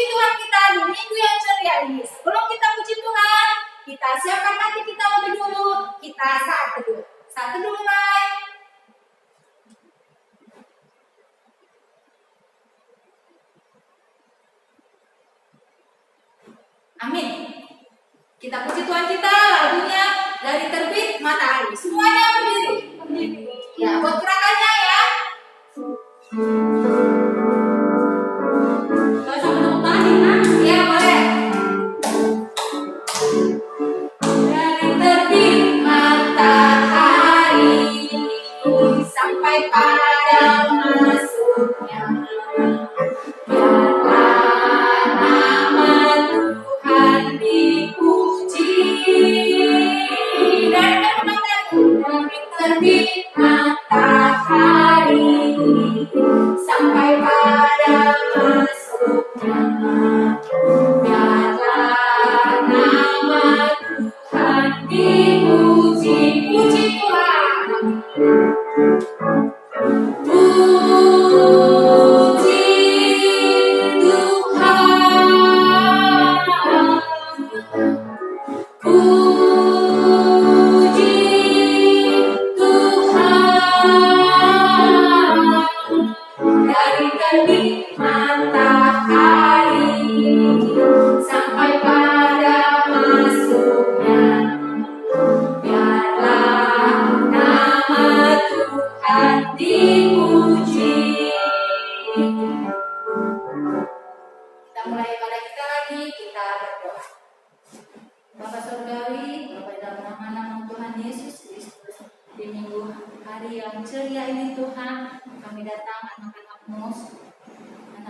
Tuhan kita di minggu yang ceria ini. Sebelum kita puji Tuhan, kita siapkan hati kita lebih dulu. Kita saat teduh. Saat teduh mulai. Amin. Kita puji Tuhan kita, lagunya dari terbit matahari. Semuanya berdiri. Ya, buat gerakannya ya. Boleh sambil tepuk tangan ya? Iya, boleh. Dari terbit matahari sampai pada masuknya. Terbit matahari sampai pada masuknya, biarlah nama Tuhan dipuji. Puji Tuhan, puji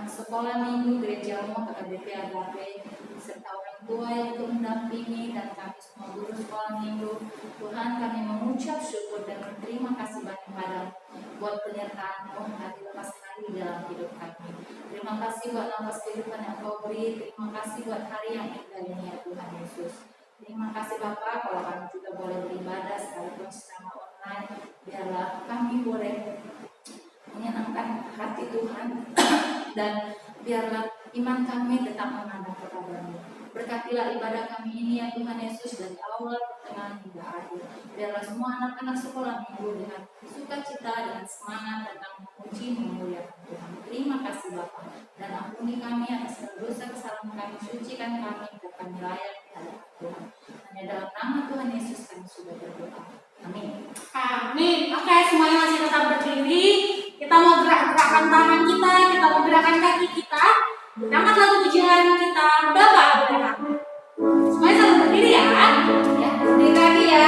sekolah minggu gerejamu, KKBP Agape, serta orang tua yang ikut mendampingi dan kami semua guru sekolah minggu. Tuhan, kami mengucap syukur dan berterima kasih banyak padamu buat penyertaan-Mu hari lepas hari dalam hidup kami. Terima kasih buat nafas kehidupan yang Kau beri. Terima kasih buat hari yang indah ini ya Tuhan Yesus. Terima kasih Bapak, kalau kami juga boleh beribadah sekalipun secara online, biarlah kami boleh menyenangkan hati Tuhan dan biarlah iman kami tetap menghadap kepada-Mu. Berkatilah ibadah kami ini ya Tuhan Yesus dari awal pertengahan hingga akhir. Biarlah semua anak-anak sekolah minggu dengan sukacita dan semangat datang memuji memuliakan Tuhan. Terima kasih Bapa, dan ampuni kami atas segala dosa kesalahan kami, sucikan kami dan kami layak di hadapan Tuhan. Hanya dalam nama Tuhan Yesus kami sudah berdoa. Amin. Amin. Oke, semuanya masih tetap berdiri. Kita mau gerak-gerakan tangan kita mau gerakan kaki kita. Angkat lagu pujian kita, Bapak Abraham. Semuanya selalu berdiri ya. Ya, berdiri lagi ya.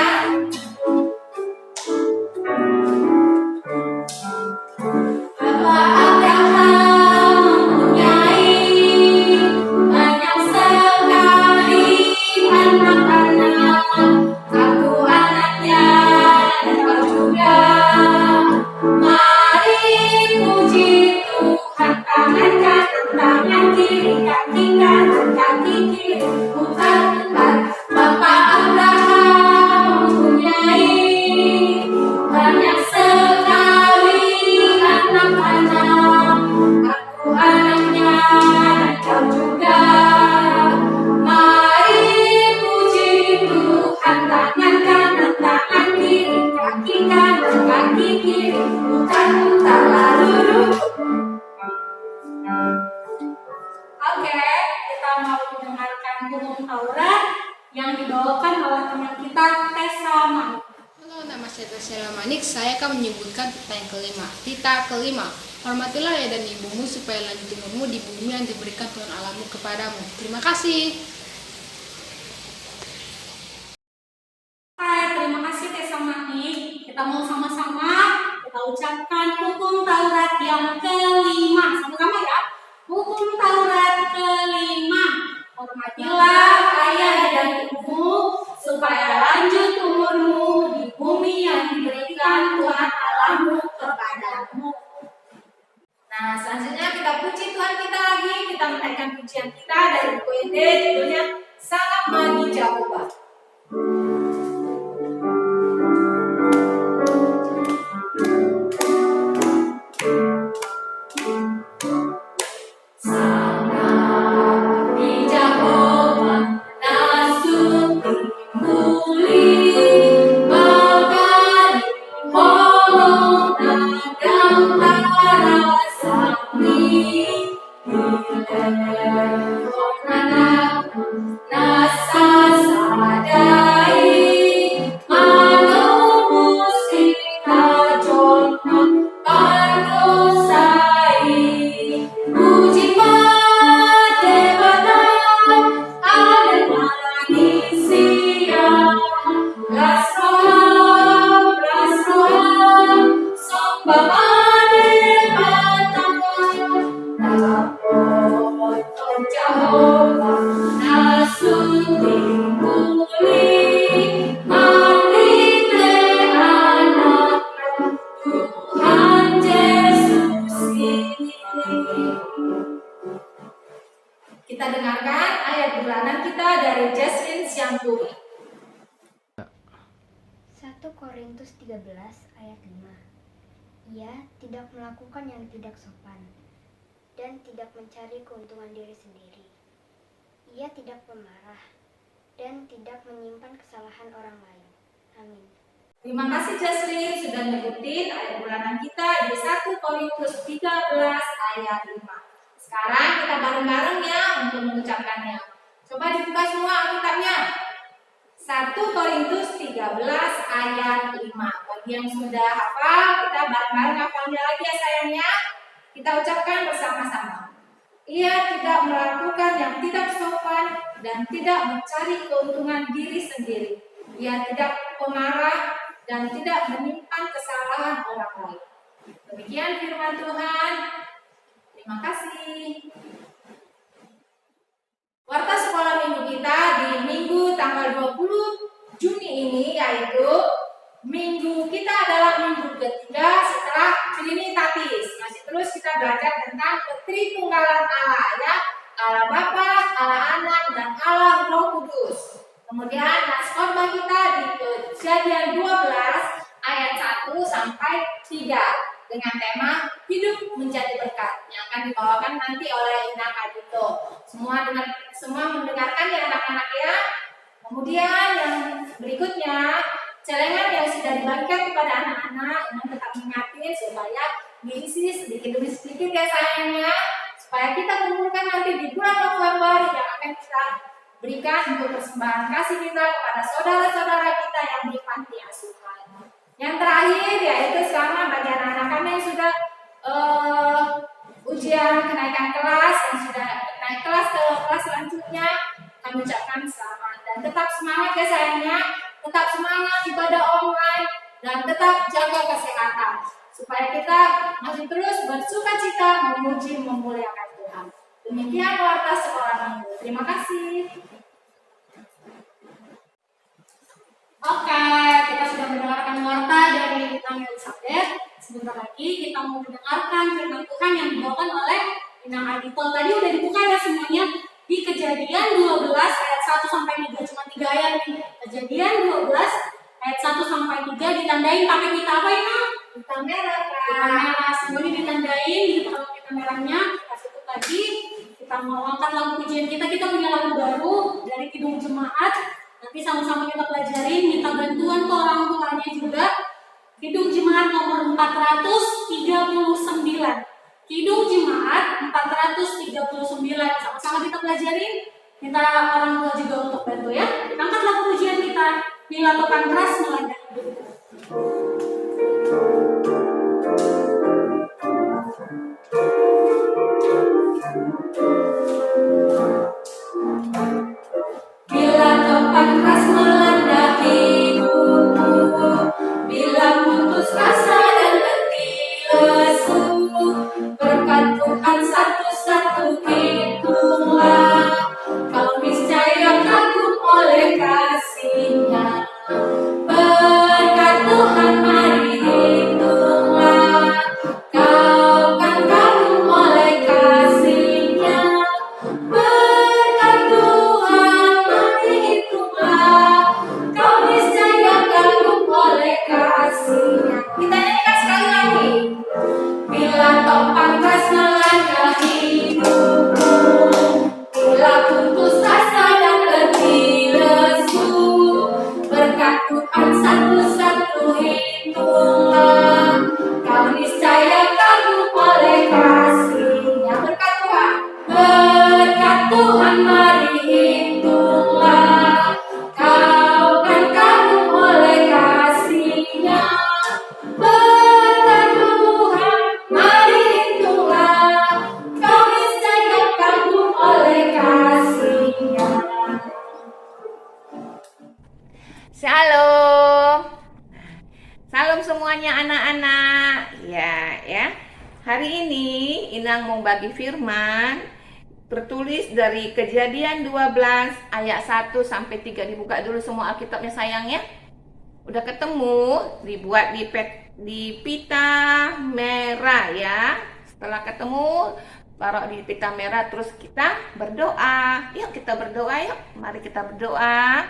Saya akan menyebutkan tita kelima. Hormatilah ayah dan ibumu supaya lanjut umurmu di bumi yang diberikan Tuhan Allahmu kepadamu. Terima kasih. Hai, terima kasih Tessa Manik. Kita mau sama-sama kita ucapkan hukum Taurat yang kelima. Sama-sama ya. Hukum Taurat kelima. Hormatilah ayah dan ibumu supaya lanjut umurmu di bumi yang diberikan Tuhan Allahmu kepadamu. Nah, selanjutnya kita puji Tuhan kita lagi. Kita menaikkan pujian kita dari buku Ende, judulnya Sangat Magi Jehovah. Sangat Jehovah nasunting pulih Marite anak Tuhan Yesus ini. Kita dengarkan ayat bulanan kita dari Jesslyn Siampuri. 1 Korintus 13 ayat 5. Ia tidak melakukan yang tidak sopan dan tidak mencari keuntungan diri sendiri. Ia tidak pemarah dan tidak menyimpan kesalahan orang lain. Amin. Terima kasih Jesslyn sudah ngikutin ayat bulanan kita di 1 Korintus 13 ayat 5. Sekarang kita bareng-bareng ya untuk mengucapkannya. Coba dibuka semua Alkitabnya. 1 Korintus 13 ayat 5. Bagi yang sudah hafal, kita bareng-bareng hafalnya lagi ya sayangnya. Kita ucapkan bersama-sama. Ia tidak melakukan yang tidak sopan dan tidak mencari keuntungan diri sendiri. Ia tidak pemarah dan tidak menyimpan kesalahan orang lain. Demikian firman Tuhan. Terima kasih. Warta sekolah minggu kita di minggu tanggal 20 Juni ini yaitu minggu kita adalah minggu ketiga setelah Trinitatis. Masih terus kita belajar tentang ketritunggalan Allah ya. Allah Bapa, Allah Anak, dan Allah Roh Kudus. Kemudian nas khotbah kita di Kejadian 12 ayat 1 sampai 3 dengan tema hidup menjadi berkat yang akan dibawakan nanti oleh Ina Adito. Semua mendengarkan ya anak-anak ya. Kemudian yang berikutnya celengan yang sudah dibagikan kepada anak-anak yang tetap mengingatin supaya diisi sedikit demi sedikit ya sayangnya, supaya kita kumpulkan nanti di bulan November yang akan kita berikan untuk persembahan kasih kita kepada saudara-saudara kita yang di panti asuhan. Yang terakhir yaitu sama bagi anak-anak kami yang sudah ujian kenaikan kelas, yang sudah naik kelas ke kelas selanjutnya, kami ucapkan selamat dan tetap semangat ya sayangnya, tetap semangat ibadah online dan tetap jaga kesehatan supaya kita masih terus bersukacita memuji memuliakan Tuhan. Demikian warta sekolah minggu. Terima kasih. Oke, kita sudah mendengarkan warta dari Inang Elizabeth. Sebentar lagi kita mau mendengarkan firman Tuhan yang dibawakan oleh Inang Adito. Tadi udah dibuka ya semuanya di Kejadian 12 ayat 1 sampai 3, cuma 3 ayat nih. Kejadian 12 ayat 1 sampai 3 ditandain pakai pita apa ini? Pita merah. Pita merah. Semuanya ditandain di depan pita merahnya. Kasih itu tadi kita mau angkat lagu pujian kita. Kita punya lagu baru dari Kidung Jemaat. Nanti sama-sama kita pelajarin, minta bantuan ke orang tuanya juga. Kidung Jemaat nomor 439. Kidung Jemaat 439. Sama-sama kita pelajarin. Minta orang tua juga untuk bantu ya. Angkat lagu pujian kita. Bila topan keras melanda hidup. Bila topan keras melanda hidupmu, bila putus asa dan letih lesu, berkat Tuhan satu-satu hitunglah, kau niscaya kagum oleh kasih-Nya. Berkat Tuhan mari hitunglah, kau kan kagum oleh kasih-Nya. Berkat Tuhan mari hitunglah, kau niscaya kagum oleh kasih-Nya. Kita nyanyikan sekali lagi. Bila topan keras melanda hidupmu, bila putus asa dan letih lesu, berkat Tuhan satu-satu hitunglah, kau niscaya kagum oleh kasih-Nya. Berkat Tuhan, berkat Tuhan mari hitunglah, kau kan kagum oleh kasih-Nya. Berkat Tuhan mari hitunglah, kau niscaya kagum oleh kasih-Nya. Shalom. Salam semuanya anak-anak. Ya. Hari ini Inang mau bagi firman tertulis dari Kejadian 12 ayat 1 sampai 3. Dibuka dulu semua Alkitabnya sayang ya. Udah ketemu, dibuat di pita merah ya. Setelah ketemu, taruh di pita merah, terus kita berdoa. Yuk kita berdoa yuk. Mari kita berdoa.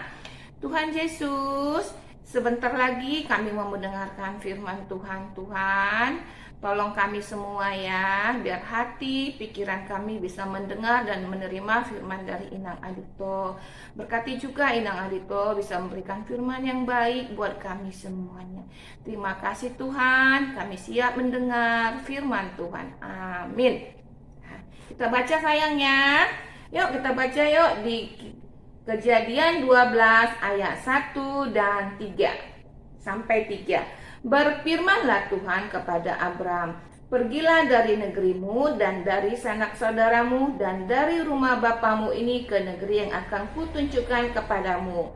Tuhan Yesus, sebentar lagi kami mau mendengarkan firman Tuhan. Tuhan, tolong kami semua ya, biar hati, pikiran kami bisa mendengar dan menerima firman dari Inang Adito. Berkati juga Inang Adito bisa memberikan firman yang baik buat kami semuanya. Terima kasih Tuhan, kami siap mendengar firman Tuhan. Amin. Kita baca sayangnya. Yuk kita baca yuk di Kejadian 12 ayat 1 dan 3 sampai 3. Berfirmanlah Tuhan kepada Abram, pergilah dari negerimu dan dari sanak saudaramu dan dari rumah bapamu ini ke negeri yang akan kutunjukkan kepadamu.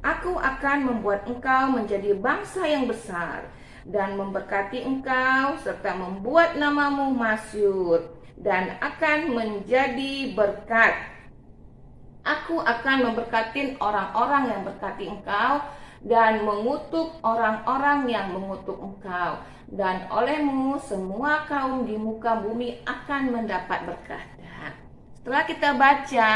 Aku akan membuat engkau menjadi bangsa yang besar dan memberkati engkau serta membuat namamu masyhur dan akan menjadi berkat. Aku akan memberkati orang-orang yang berkati engkau dan mengutuk orang-orang yang mengutuk engkau. Dan olehmu semua kaum di muka bumi akan mendapat berkat. Setelah kita baca,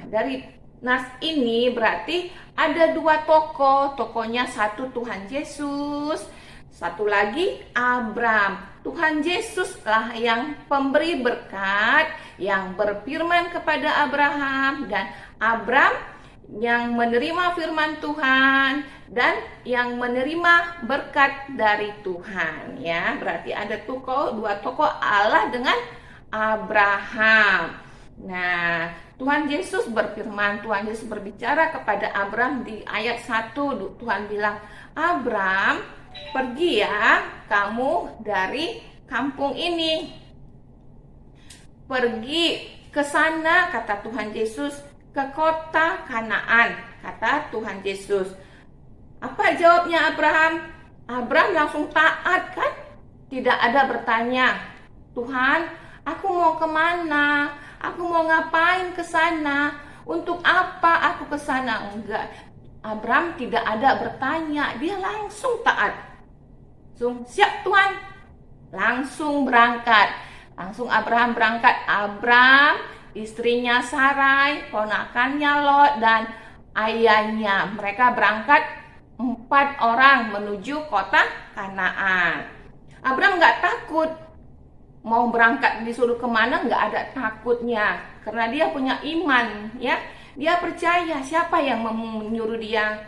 dari nas ini berarti ada dua tokoh. Tokohnya satu Tuhan Yesus, satu lagi Abram. Tuhan Yesuslah yang pemberi berkat, yang berfirman kepada Abraham, dan Abram yang menerima firman Tuhan dan yang menerima berkat dari Tuhan ya. Berarti ada dua tokoh Allah dengan Abraham. Nah, Tuhan Yesus berfirman, Tuhan Yesus berbicara kepada Abram di ayat 1. Tuhan bilang, Abram, pergi ya kamu dari kampung ini. Pergi ke sana, kata Tuhan Yesus, ke kota Kanaan, kata Tuhan Yesus. Apa jawabnya Abraham? Abraham langsung taat kan? Tidak ada bertanya, Tuhan, aku mau kemana? Aku mau ngapain ke sana? Untuk apa aku ke sana? Enggak. Abraham tidak ada bertanya, dia langsung taat. Langsung siap Tuhan. Langsung berangkat. Langsung Abraham berangkat. Abram, istrinya Sarai, ponakannya Lot, dan ayahnya. Mereka berangkat 4 orang menuju kota Kanaan. Abraham nggak takut. Mau berangkat disuruh kemana nggak ada takutnya. Karena dia punya iman ya. Dia percaya siapa yang menyuruh dia.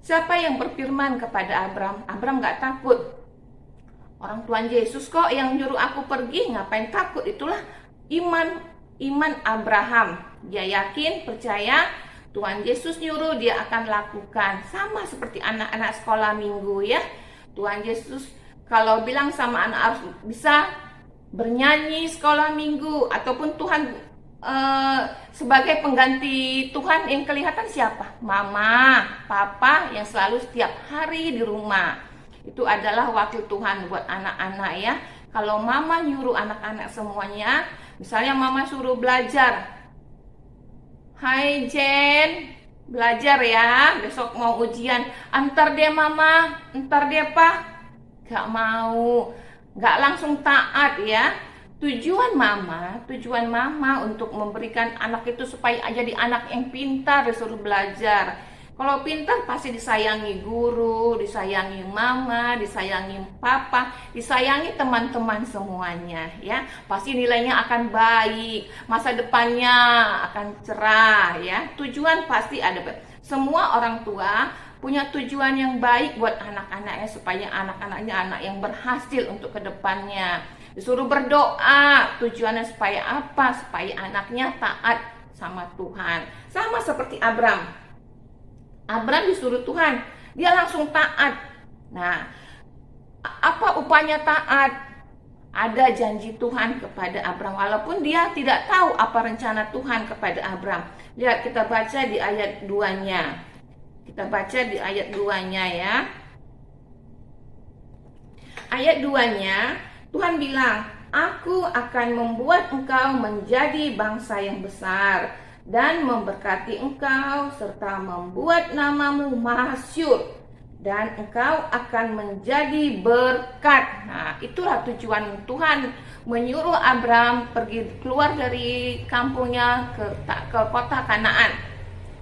Siapa yang berfirman kepada Abram. Abram nggak takut. Orang Tuhan Yesus kok yang nyuruh aku pergi, ngapain takut? Itulah iman Abraham. Dia yakin, percaya Tuhan Yesus nyuruh, dia akan lakukan. Sama seperti anak-anak sekolah minggu ya. Tuhan Yesus kalau bilang sama anak harus bisa bernyanyi sekolah minggu, ataupun Tuhan sebagai pengganti Tuhan yang kelihatan siapa? Mama, papa yang selalu setiap hari di rumah. Itu adalah wakil Tuhan buat anak-anak ya. Kalau mama nyuruh anak-anak semuanya, misalnya mama suruh belajar. Hai Jen, belajar ya, besok mau ujian. Antar deh mama, antar deh pak. Gak mau, gak langsung taat ya. Tujuan mama untuk memberikan anak itu supaya jadi anak yang pintar, disuruh belajar. Kalau pintar pasti disayangi guru, disayangi mama, disayangi papa, disayangi teman-teman semuanya ya. Pasti nilainya akan baik, masa depannya akan cerah ya. Tujuan pasti ada. Semua orang tua punya tujuan yang baik buat anak-anaknya supaya anak-anaknya anak yang berhasil untuk kedepannya. Disuruh berdoa, tujuannya supaya apa? Supaya anaknya taat sama Tuhan. Sama seperti Abram. Abram disuruh Tuhan, dia langsung taat. Nah, apa upahnya taat? Ada janji Tuhan kepada Abram, walaupun dia tidak tahu apa rencana Tuhan kepada Abram. Lihat, kita baca di ayat 2-nya. Kita baca di ayat 2-nya ya. Ayat 2-nya, Tuhan bilang, Aku akan membuat engkau menjadi bangsa yang besar dan memberkati engkau serta membuat namamu masyhur dan engkau akan menjadi berkat. Nah, itulah tujuan Tuhan menyuruh Abraham pergi keluar dari kampungnya ke kota Kanaan.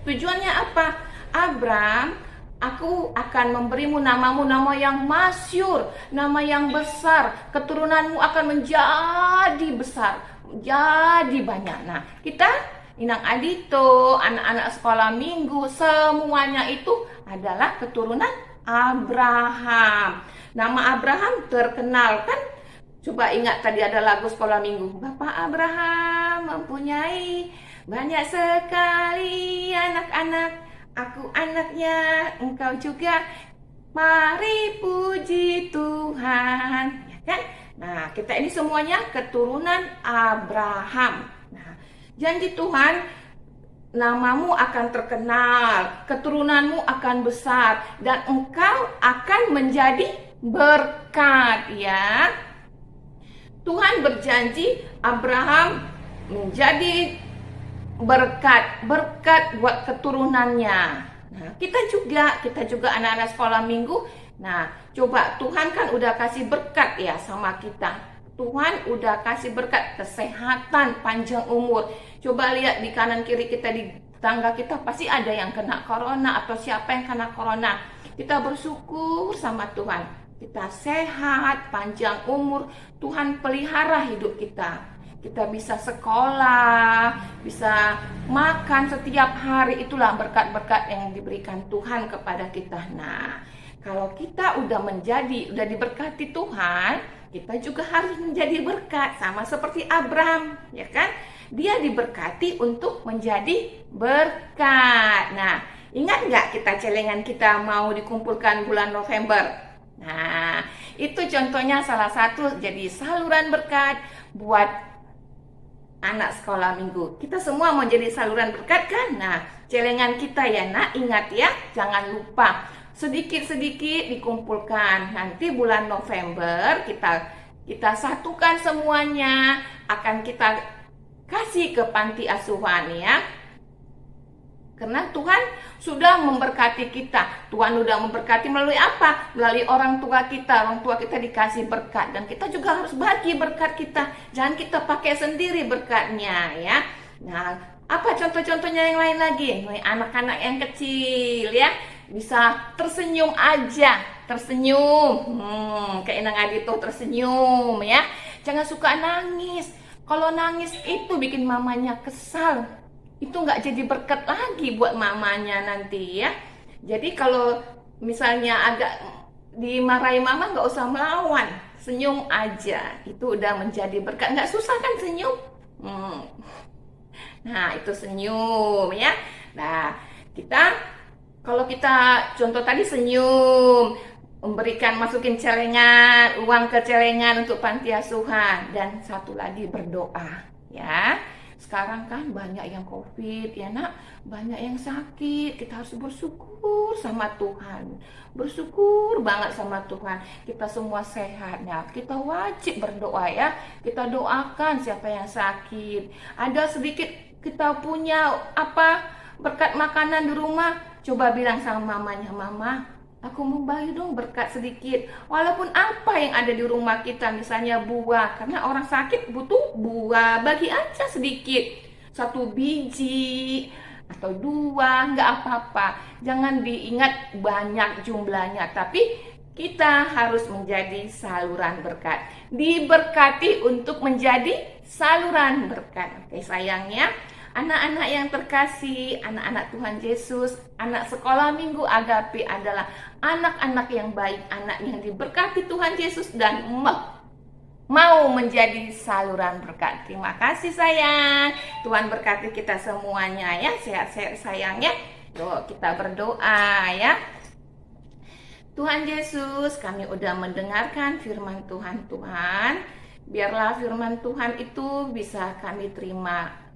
Tujuannya apa? Abraham, aku akan memberimu namamu nama yang masyhur, nama yang besar. Keturunanmu akan menjadi besar, jadi banyak. Nah, kita Inang Adito, anak-anak sekolah minggu, semuanya itu adalah keturunan Abraham. Nama Abraham terkenal kan? Coba ingat tadi ada lagu sekolah minggu. Bapak Abraham mempunyai banyak sekali anak-anak. Aku anaknya, engkau juga. Mari puji Tuhan. Ya kan? Nah, kita ini semuanya keturunan Abraham. Nah, janji Tuhan, namamu akan terkenal, keturunanmu akan besar, dan engkau akan menjadi berkat, ya. Tuhan berjanji Abraham menjadi berkat buat keturunannya. Nah, kita juga anak-anak sekolah minggu. Nah, coba Tuhan kan udah kasih berkat ya sama kita. Tuhan udah kasih berkat kesehatan, panjang umur. Coba lihat di kanan kiri kita, di tetangga kita pasti ada yang kena corona atau siapa yang kena corona. Kita bersyukur sama Tuhan. Kita sehat, panjang umur, Tuhan pelihara hidup kita. Kita bisa sekolah, bisa makan setiap hari. Itulah berkat-berkat yang diberikan Tuhan kepada kita. Nah, kalau kita udah diberkati Tuhan, kita juga harus menjadi berkat, sama seperti Abraham, ya kan? Dia diberkati untuk menjadi berkat. Nah, ingat nggak kita celengan kita mau dikumpulkan bulan November? Nah, itu contohnya salah satu jadi saluran berkat buat anak sekolah minggu. Kita semua mau jadi saluran berkat kan? Nah, celengan kita ya nak, ingat ya, jangan lupa sedikit-sedikit dikumpulkan. Nanti bulan November kita satukan semuanya, akan kita kasih ke panti asuhan ya. Karena Tuhan sudah memberkati kita. Tuhan sudah memberkati melalui apa? Melalui orang tua kita. Orang tua kita dikasih berkat. Dan kita juga harus bagi berkat kita. Jangan kita pakai sendiri berkatnya ya. Nah, apa contoh-contohnya yang lain lagi? Anak-anak yang kecil ya. Bisa tersenyum aja. Tersenyum. Kayak Inang Adito tersenyum ya. Jangan suka nangis. Kalau nangis itu bikin mamanya kesal. Itu nggak jadi berkat lagi buat mamanya nanti ya. Jadi kalau misalnya agak dimarahi mama, nggak usah melawan, senyum aja, itu udah menjadi berkat. Nggak susah kan senyum? Nah, itu senyum ya. Nah, kalau kita contoh tadi senyum, masukin celengan, uang ke celengan untuk panti asuhan, dan satu lagi berdoa ya. Sekarang kan banyak yang COVID ya nak, banyak yang sakit. Kita harus bersyukur sama Tuhan, bersyukur banget sama Tuhan. Kita semua sehat ya, kita wajib berdoa ya. Kita doakan siapa yang sakit. Ada sedikit kita punya berkat makanan di rumah, coba bilang sama mamanya, mama, aku mau bagi dong berkat sedikit. Walaupun apa yang ada di rumah kita, misalnya buah, karena orang sakit butuh buah, bagi aja sedikit, 1 biji atau 2, nggak apa-apa. Jangan diingat banyak jumlahnya, tapi kita harus menjadi saluran berkat. Diberkati untuk menjadi saluran berkat. Oke sayangnya, anak-anak yang terkasih, anak-anak Tuhan Yesus, anak sekolah minggu Agape adalah anak-anak yang baik, anak yang diberkati Tuhan Yesus dan mau menjadi saluran berkat. Terima kasih sayang. Tuhan berkati kita semuanya ya, sehat-sehat sayangnya. Yuk kita berdoa ya. Tuhan Yesus, kami udah mendengarkan firman Tuhan. Biarlah firman Tuhan itu bisa kami terima.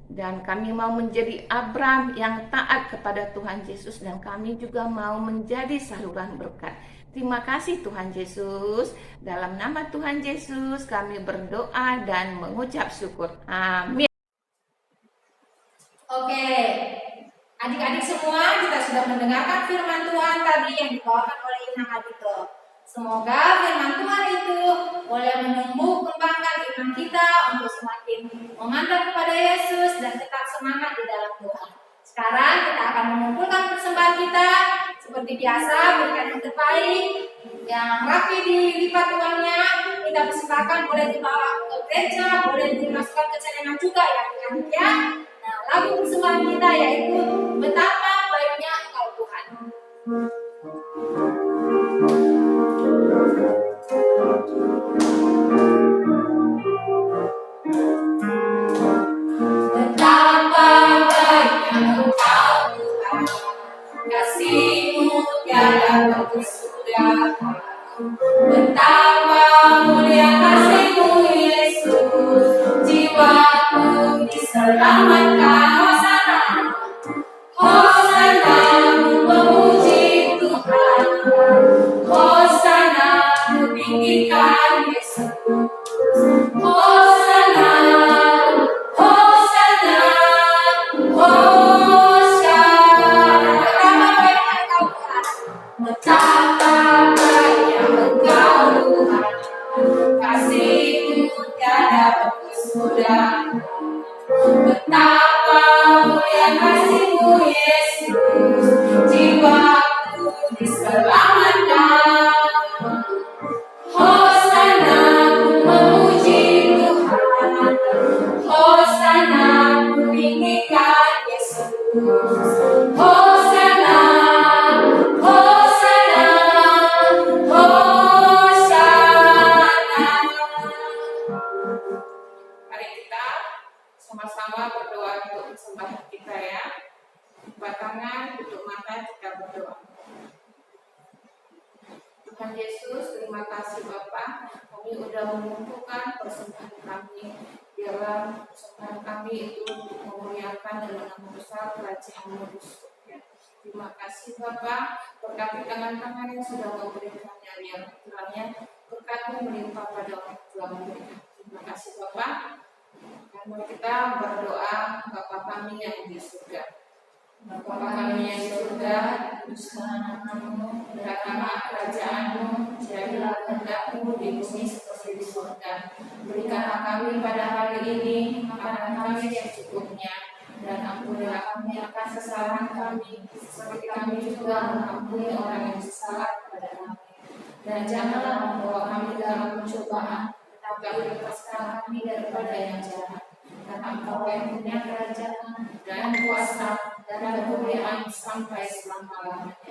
Dan kami mau menjadi Abraham yang taat kepada Tuhan Yesus, dan kami juga mau menjadi saluran berkat. Terima kasih Tuhan Yesus. Dalam nama Tuhan Yesus kami berdoa dan mengucap syukur. Amin. Oke, adik-adik semua, kita sudah mendengarkan firman Tuhan tadi yang dibawakan oleh Inang Adito. Semoga firman Tuhan itu boleh menumbuh kembangkan iman kita untuk semakin mengantar kepada Yesus dan tetap semangat di dalam Tuhan. Sekarang kita akan mengumpulkan persembahan kita seperti biasa, berikan yang terbaik, yang rapi dilipat uangnya, kita persembahkan, boleh dibawa ke gereja, boleh dimasukkan ke celengan juga ya adik-adik ya. Nah, lagu persembahan kita yaitu Betapa Baiknya Engkau Tuhan. Betapa baiknya Engkau Tuhan, kasih-Mu tiada berkesudahan. Betapa mulia kasih-Mu Yesus, jiwaku diselamatkan. Hosana, Hosana, memuji Tuhan. Hosana, meninggikan Yesus. Hosana, Hosana, Hosana. Betapa baiknya Engkau Tuhan, kasih-Mu tiada berkesudahan. Betapa mulia kasih-Mu Yesus, jiwaku diselamatkan. Hosana, memuji Tuhan. Hosana, meninggikan Yesus. Hosana, Hosana, Hosana. Mari kita sama-sama berdoa untuk persembahan kita ya. Buka tangan, tutup mata, kita berdoa. Tuhan Yesus, terima kasih Bapa, kami sudah mengumpulkan persembahan kami. Biarlah persembahan kami itu memuliakan dan menambah besar kerajaan-Mu di surga. Terima kasih Bapa, berkati tangan-tangan yang sudah memberikannya, biar kiranya berkat-Mu melimpah pada orang yang telah memberikan. Terima kasih Bapa. Dan mari kita berdoa, Bapa kami yang di surga. Bapa kami yang di surga, kuduskanlah nama-Mu, datanglah kerajaan-Mu, jadilah kehendak-Mu di bumi seperti di surga. Berikanlah kami pada hari ini makanan kami yang secukupnya, dan ampunilah kami akan kesalahan kami, seperti kami juga mengampuni orang yang bersalah kepada kami. Dan janganlah membawa kami dalam pencobaan, tetapi lepaskan kami daripada yang jahat. Karena Engkau yang punya kerajaan dan kuasa dan kemuliaan sampai selama-lamanya.